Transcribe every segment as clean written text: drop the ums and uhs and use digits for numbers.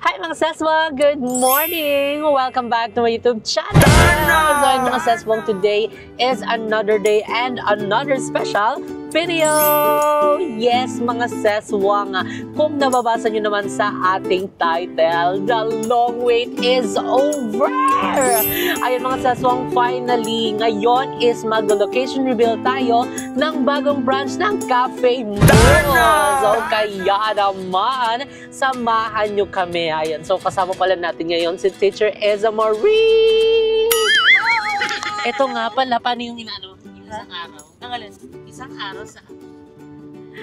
Hi mga Seswang! Good morning! Welcome back to my YouTube channel! So mga Seswang, today is another day and another special video! Yes mga Seswang, kung nababasa nyo naman sa ating title, the long wait is over! Ayun mga Seswang, finally, ngayon is mag-location reveal tayo ng bagong branch ng Cafe Mo! So kaya naman, samahan nyo kami. Ayan, so kasama pala natin ngayon si Teacher Eza Marie. Ito nga pala, paano yung inaano? Isang araw. Nangalan, isang araw sa...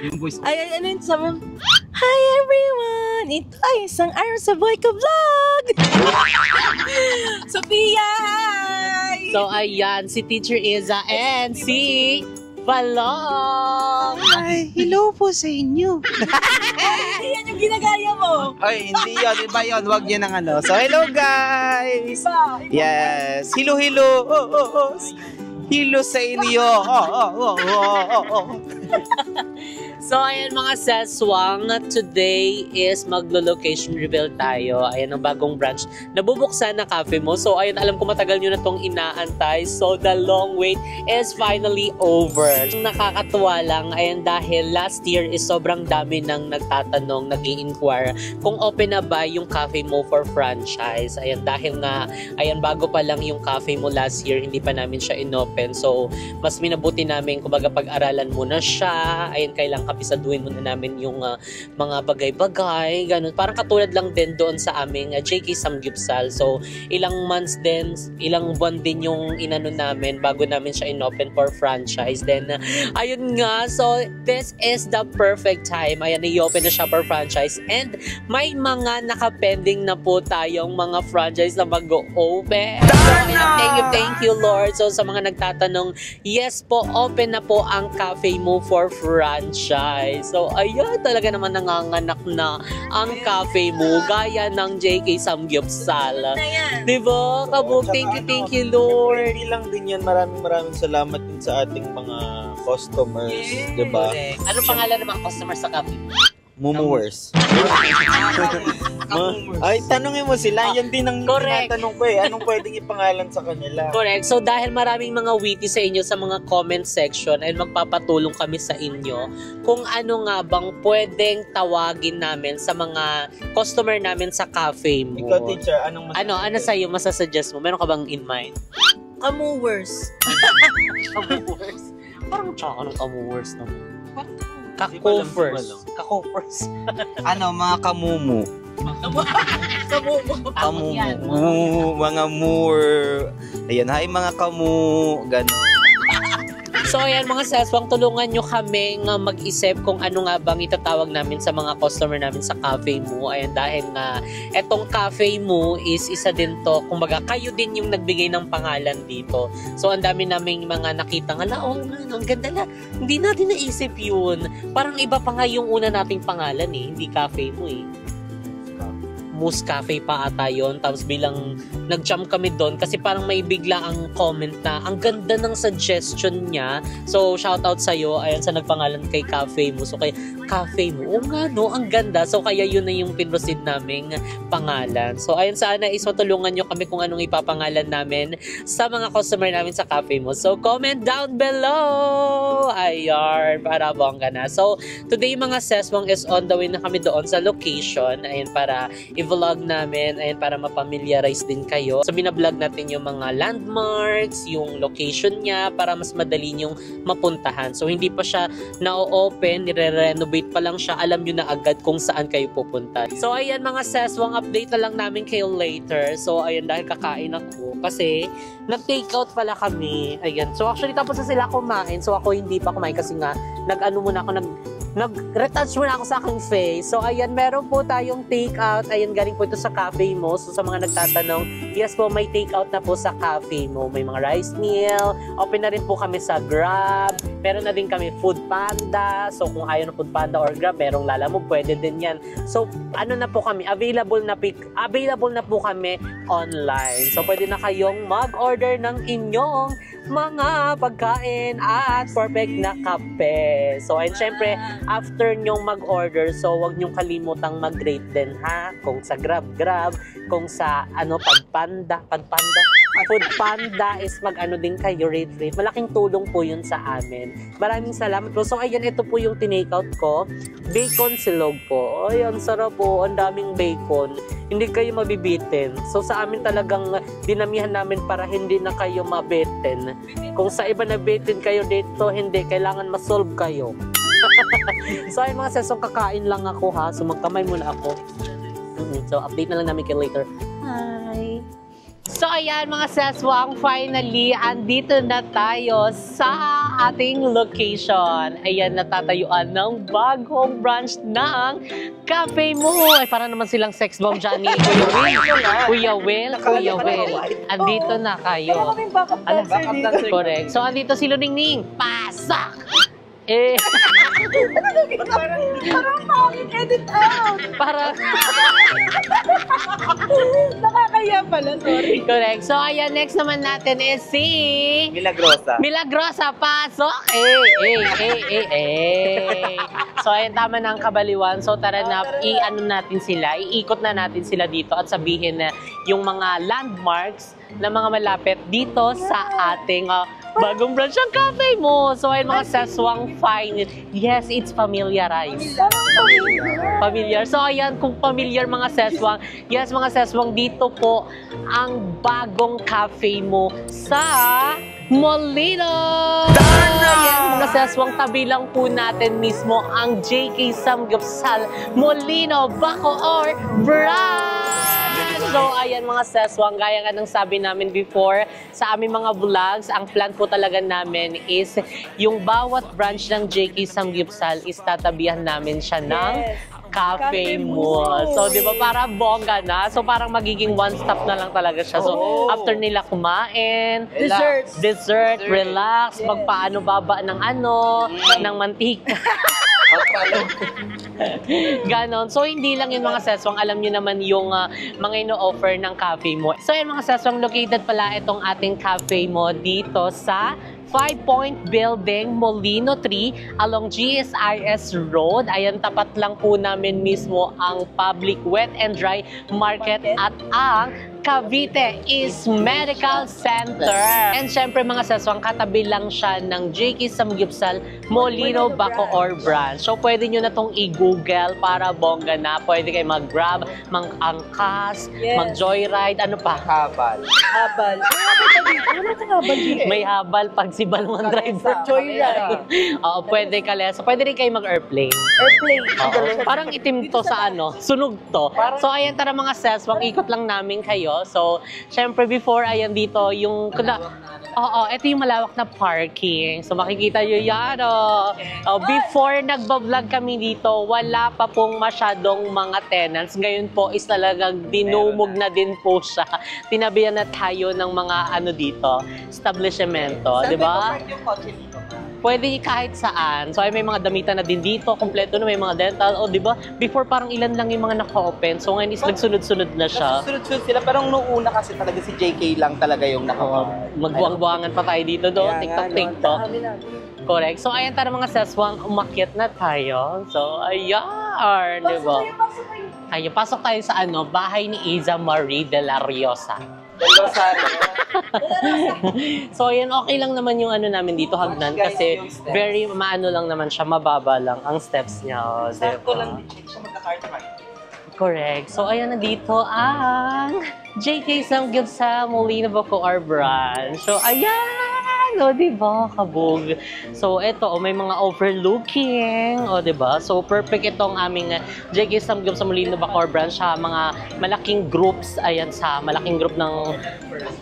Yung voice. Ay, ano yung sabi? Hi everyone! Ito ay isang araw sa Boyko Vlog! Sophia! Hi! So ayan, si Teacher Eza and si Balong! Hi! Hello po sa inyo! Hindi yan yung ginagaya mo! Ay, hindi yun. Iba yun. Huwag yun ang ano. So, hello guys! Yes! Hello, hello! Hello sa inyo! So ayan mga Seswang, today is maglo-location reveal tayo. Ayan ang bagong branch. Nabubuksan na Cafe Mo. So ayan, alam ko matagal nyo na tong inaantay. So the long wait is finally over. Nakakatuwa lang, ayan, dahil last year is sobrang dami nang nagtatanong, nag-i-inquire kung open na ba yung Cafe Mo for franchise. Ayan, dahil nga, ayan, bago pa lang yung Cafe Mo last year, hindi pa namin siya inopen. So mas minabuti namin, kumbaga pag-aralan muna siya. Ayan, kailangan kapisaduhin muna namin yung mga bagay-bagay, ganun. Parang katulad lang din doon sa aming JK Samgyupsal. So, ilang months din, ilang buwan din yung inano namin bago namin siya inopen for franchise. Then, ayun nga, so, this is the perfect time. Ayan, i-open na siya for franchise. And, may mga nakapending na po tayong mga franchise na mag-open. So, ayan, thank you, Lord. So, sa mga nagtatanong, yes po, open na po ang Cafe Mo for franchise. So, ayan, talaga naman nanganganak na ang Cafe Mo, gaya ng JK Samgyupsal. Diba? Kabog, thank you, Lord. Hindi lang din yan, maraming salamat din sa ating mga customers, diba? Ano pangalan ng mga customers sa Cafe Mo? Mumuwers. Ay, tanungin mo sila, yan din ang tinatanong ko eh. Anong pwedeng ipangalan sa kanila? Correct. So dahil maraming mga witty sa inyo sa mga comment section, ay magpapatulong kami sa inyo kung ano nga bang pwedeng tawagin namin sa mga customer namin sa Cafe Mo. Ikaw, teacher, anong Ano sa'yo masasuggest mo? Meron ka bang in mind? Kamuwers. Kamuwers? Parang tsaka ng kamuwers naman. Kakofers. Kakofers. Ano, mga kamumu. kamumu? Mga moor. Ayan, hi mga kamu. Gano'n. So ayan mga Seswang, tulungan nyo kami mag-isip kung ano nga bang itatawag namin sa mga customer namin sa Cafe Mo. Ayan, dahil nga etong Cafe Mo is isa din to, kumbaga kayo din yung nagbigay ng pangalan dito. So ang dami naming mga nakita nga na, ang ganda na, hindi natin naisip yun. Parang iba pa nga yung una nating pangalan eh, hindi Cafe Mo eh. Moose Cafe pa ata yun. Tapos bilang nag-jump kami doon kasi parang may bigla ang comment na ang ganda ng suggestion niya. So shoutout sa'yo, ayan, sa nagpangalan kay Cafe Mo. So kay Cafe Mo, nga no, ang ganda. So kaya yun na yung pinroceed naming pangalan. So ayun, sana is matulungan nyo kami kung anong ipapangalan namin sa mga customer namin sa Cafe Mo. So comment down below. Ayan, para bongga na. So today mga Seswang is on the way na kami doon sa location. Ayan, para i-vlog namin, ayan, para mapamiliarize din kayo. So binablog natin yung mga landmarks, yung location niya, para mas madali yung mapuntahan. So hindi pa siya na-open, nire-renovate pa lang siya, alam nyo na agad kung saan kayo pupunta. So ayan mga Seswang, update na lang namin kayo later. So ayan, dahil kakain ako kasi nag-take out pala kami. Ayan, so actually tapos na sila kumain, so ako hindi pa kumain kasi nga nag-ano muna ako, nag-retouch muna ako sa aking face. So ayan, meron po tayong take out. Ayan, galing po ito sa Cafe Mo. So sa mga nagtatanong, yes po, may take out na po sa Cafe Mo. May mga rice meal. Open na rin po kami sa Grab. Meron na din kami Food Panda. So kung ayaw na Food Panda or Grab, merong Lalamove, pwede din yan. So ano na po kami, available na po kami online. So pwede na kayong mag-order ng inyong mga pagkain at perfect na kape. So, and syempre, after nyong mag-order, so wag nyong kalimutang mag-rate din ha. Kung sa Grab, kung sa Foodpanda is mag-ano din kayo, rate. Malaking tulong po yun sa amin. Maraming salamat po. So, ayan, ito po yung tinake-out ko. Bacon silog po. Ayan, sarap po. Ang daming bacon. Hindi kayo mabibitin. So, sa amin talagang dinamihan namin para hindi na kayo mabitin. Kung sa iba nabitin kayo dito, hindi. Kailangan masolve kayo. So, ay mga sesong kakain lang ako ha. So, magkamay muna ako. So, update na lang namin kayo later. Hi! So, ayan mga seswang, finally, andito na tayo sa ating location. Ayan, natatayuan ng bagong branch ng Cafe Mo. Ay, para naman silang sex bomb dyan ni Kuya Will. Andito na kayo. Backup dancer. Correct. So, andito si Luningning. Pasak! Parang pangit edit out. Para Nakakaya pala, sorry. correct. So, ayan, next naman natin is si Milagrosa, pasok! So, ayan, tama na ang kabaliwan. So, tara na, iikot na natin sila dito at sabihin na yung mga landmarks na mga malapit dito sa ating bagong branch ng Cafe Mo. So, ayun mga seswang fine. Yes, it's familiarized. Familiar. So, ayan, kung familiar mga seswang, yes, mga seswang, dito po ang bagong Cafe Mo sa Molino! Ayan, mga seswang, tabi lang po natin mismo ang JK Samgyupsal Molino Bacoor Branch! So, ayan mga seswang, gaya nga ng sabi namin before, sa aming mga vlogs, ang plan po talaga namin is yung bawat branch ng JK Samgyupsal is tatabihan namin siya ng Cafe Mo. So, di ba, para bongga na. So, parang magiging one-stop na lang talaga siya. So, after nila kumain, dessert, relax, magpaano baba ng ng mantika. Ganon. So, hindi lang yung mga seswang. Alam nyo naman yung mga ino-offer ng Cafe Mo. So, yung mga seswang, located pala itong ating Cafe Mo dito sa 5-Point Building, Molino 3, along GSIS Road. Ayan, tapat lang po namin mismo ang public wet and dry market at ang Cavite East Medical Center. And syempre mga seswang, katabi lang siya ng JK Samgyupsal Molino Bacoor Branch. So pwede nyo na tong i-google para bongga na. Pwede kayo mag-grab, mag-angkas, mag-joyride, ano pa? Habal. May habal pag si Balong driver. Joyride. Oo, pwede kalesa. Pwede rin kayo mag-airplane. Oo. Parang itim to sa sunog to. So ayan, tara mga seswang, ikot lang namin kayo. So, syempre before, ayan dito, yung ito yung malawak na parking. So, makikita nyo yan. Before nagbablog kami dito, wala pa pong masyadong mga tenants. Ngayon po is talagang dinumog na din po siya. Tinabihan na tayo ng mga dito, establishmento. Di ba? Pwede kahit saan. So, ay may mga damitan na din dito, kompleto na, may mga dental. O, di ba? Before, parang ilan lang yung mga naka-open. So, ngayon is nagsunod-sunod na siya. Sunod-sunod sila. Parang noong una kasi talaga si JK lang talaga yung Magbuwang-buwangan pa tayo dito do. TikTok. Correct. So, ayan, tara mga seswang, umakyat na tayo. So, ayan, di ba? Ayun, pasok tayo sa bahay ni Iza Marie de la Riosa. So, ayan, okay lang naman yung namin dito, hagdan, kasi very maano lang naman siya, mababa lang ang steps niya. Sakto lang din siya magka-hard. Correct. So, ayan na dito ang JK Samgyupsal Molino Bacoor Branch. So, ayan! O, diba? Kabog. So, eto, may mga overlooking. O, diba? So, perfect itong aming JK Samgyupsal Molino Bacoor Branch sa mga malaking groups. Ayan, sa malaking group ng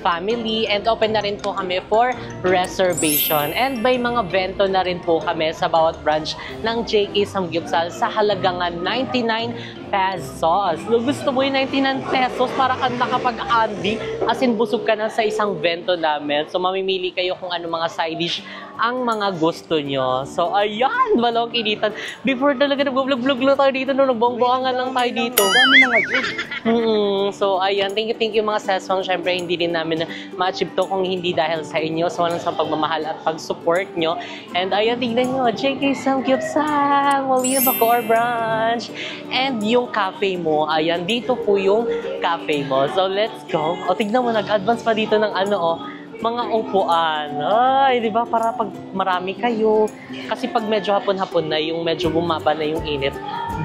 family. And open na rin po kami for reservation. And may mga bento na rin po kami sa bawat branch ng JK Samgyupsal sa halagang 99 pesos. Gusto mo yung 99 pesos para ka nakapag-andi, as in busog ka na sa isang bento namin. So mamimili kayo kung ano mga side dish ang mga gusto nyo. So ayan, walang kinitan. Before talaga nag-vlog-vlog tayo dito, nagbongboangan lang tayo dito. Dami na nga. So, ayan, thank you mga seswang. Syempre, hindi din namin ma-achieve to kung hindi dahil sa inyo. So, walang sa pagmamahal at pag-support nyo. And ayan, tignan nyo, JK Samgyupsal, Molino Bacoor branch. And yung cafe mo, ayan, dito po yung cafe mo. So, let's go. O, tignan mo, nag-advance pa dito ng mga upuan. Ay, di ba? Para pag marami kayo. Kasi pag medyo hapon-hapon na, yung medyo bumaba na yung init,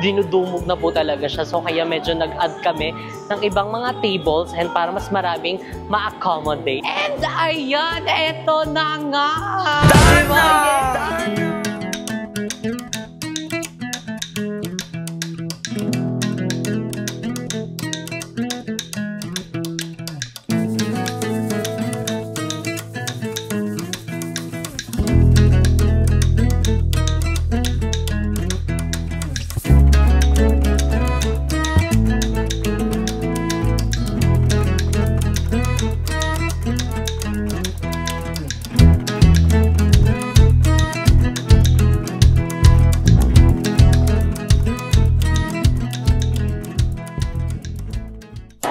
dinudumog na po talaga siya. So, kaya medyo nag-add kami ng ibang mga tables and para mas maraming ma-accommodate. And ayan, eto na nga! Diba?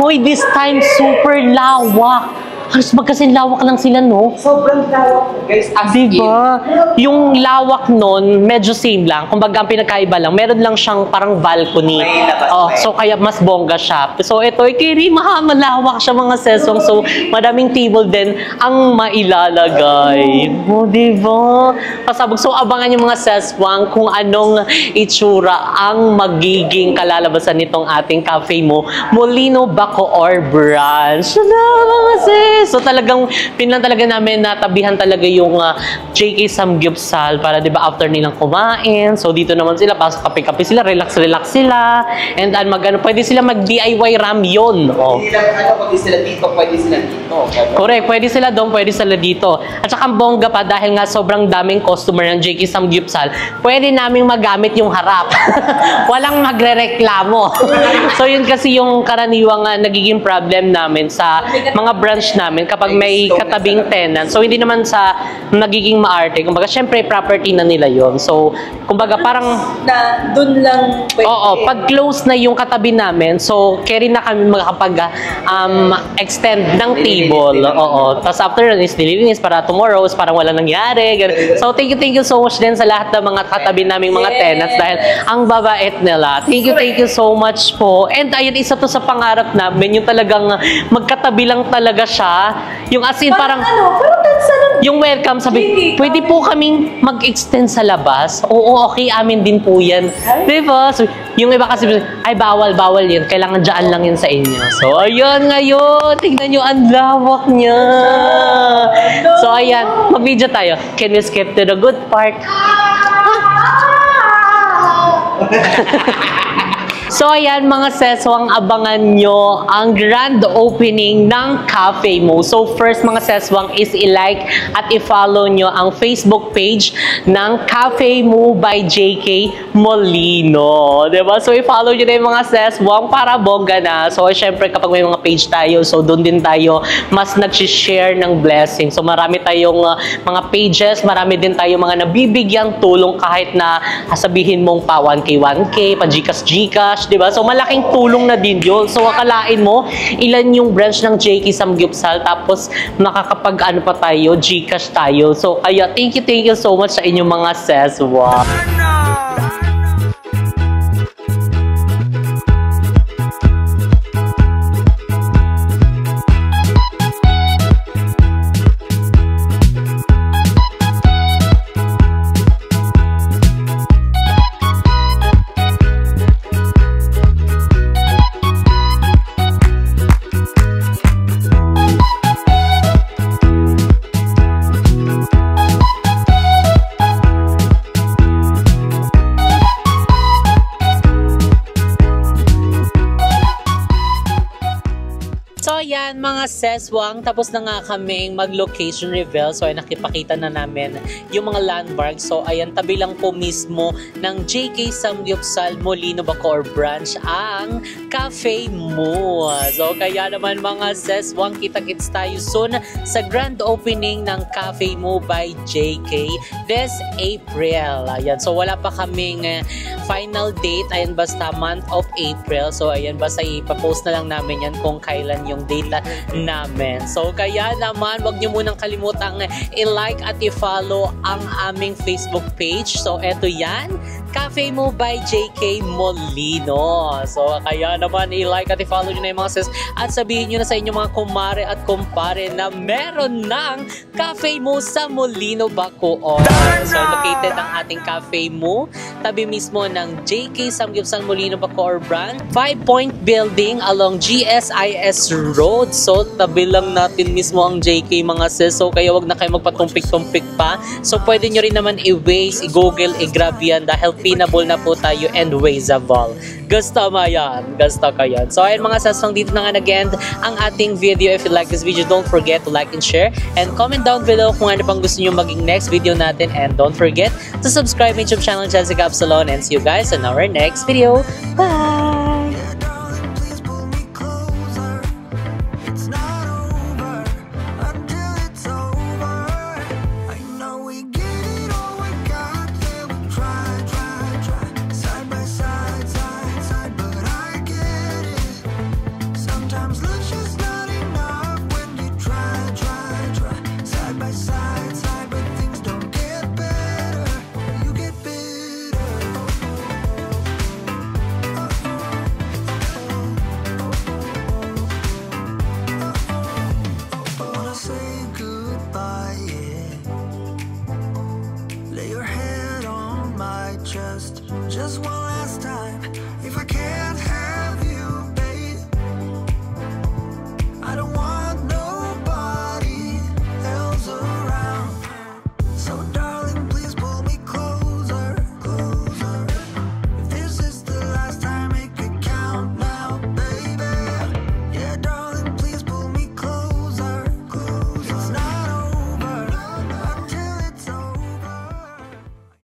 Hoy, this time super lawak. Halos magkasing lawak lang sila, no? Sobrang lawak, guys. As Diba? Yung lawak nun, medyo same lang. Kumbaga, ang pinagkaiba lang, meron lang siyang parang balcony. May labas Oh, pa eh. so kaya mas bongga siya. So ito, kiri, malawak siya mga sesong. So, madaming table din ang mailalagay. Oh, diba? Pasabog. So, abangan yung mga seswang kung anong itsura ang magiging kalalabasan nitong ating cafe mo, Molino Bacoor branch. Mga sis! So talagang pinlan talaga namin natabihan talaga yung JK Samgyupsal para 'di ba after nilang kumain. So dito naman sila pasok kape-kape sila, relax sila. And pwede sila mag DIY ramyun. Oh. Hindi lang pwede sila dito, pwede sila dito. Correct, pwede sila doon, pwede sila dito. At saka ang bongga pa dahil nga sobrang daming customer ng JK Samgyupsal, pwede naming magamit yung harap. Walang magrereklamo. So yun kasi yung karaniwang nagiging problem namin sa mga branch namin kapag may katabing tenant. So hindi naman sa nagiging maarte. Kumbaga syempre property na nila yon. So kumbaga parang Na dun lang pwede. oo, pag close na yung katabi namin, so carry na kami makapag extend ng table. Oo. Tapos after nun is nililinis para tomorrow is parang wala nangyari. Ganun. So thank you so much din sa lahat ng mga katabi naming mga tenants dahil ang babait nila. Thank you so much po. And ayun, isa to sa pangarap namin, yung talagang magkatabi lang talaga siya. Yung as in parang Parang tansa lang. yung welcome, sabi, pwede po kaming mag-extend sa labas. Oo, okay, amin din po yan. Diba? So, yung iba kasi, ay, bawal yun. Kailangan dyan lang yun sa inyo. So, ayun ngayon. Tingnan nyo, ang lawak niya. So, ayan. Mag-video tayo. Can we skip to the good part? So ayan mga seswang, abangan nyo ang grand opening ng cafe mo. So first mga seswang is i-like at i-follow nyo ang Facebook page ng Cafe Mo by JK Molino. Diba? So i-follow nyo na yung mga seswang para bongga na. So syempre kapag may mga page tayo, so doon din tayo mas nag-share ng blessing. So marami tayong mga pages, marami din tayong mga nabibigyang tulong kahit na sabihin mong pa 1K, 1K, pa Gcash, diba? So, malaking tulong na din yun. So, akalain mo, ilan yung branch ng JK Samgyupsal, tapos nakakapag-ano pa tayo, Gcash tayo. So, kaya, thank you so much sa inyong mga seswa. So ayan mga seswang, tapos na nga kaming mag-location reveal. So ay nakipakita na namin yung mga landmarks. So ayan, tabi lang po mismo ng JK Samgyupsal Molino Bacoor branch ang Cafe Mo. So kaya naman mga seswang, kita-kits tayo soon sa grand opening ng Cafe Mo by JK this April. Ayan, so wala pa kaming final date. Ayan, basta month of April. So ayan, basta ipapost na lang namin yan kung kailan yung date namin. So kaya naman, wag nyo munang kalimutang i-like at i-follow ang aming Facebook page. So eto yan, Cafe Mo by JK Molino. So kaya naman, i-like at i-follow nyo na yung mga sis at sabihin nyo na sa inyong mga kumare at kumpare na meron ng Cafe Mo sa Molino Bacoor. So located ang ating Cafe Mo tabi mismo ng JK Samgyupsal Molino Bacoor brand, 5-point building along GSIS Road. So tabi lang natin mismo ang JK mga sis. So kaya wag na kayo magpatumpik-tumpik pa. So pwede nyo rin naman i-Waze, i-Google, i-Grab yan dahil pinable na po tayo and Wazeable. Gusto mo yan? Gusto ka yan? So ayun mga saswang, dito na nga nag-end ang ating video. If you like this video, don't forget to like and share and comment down below kung ano pang gusto nyo maging next video natin, and don't forget to subscribe my YouTube channel, Jessica Absalon, and see you guys in our next video. Bye!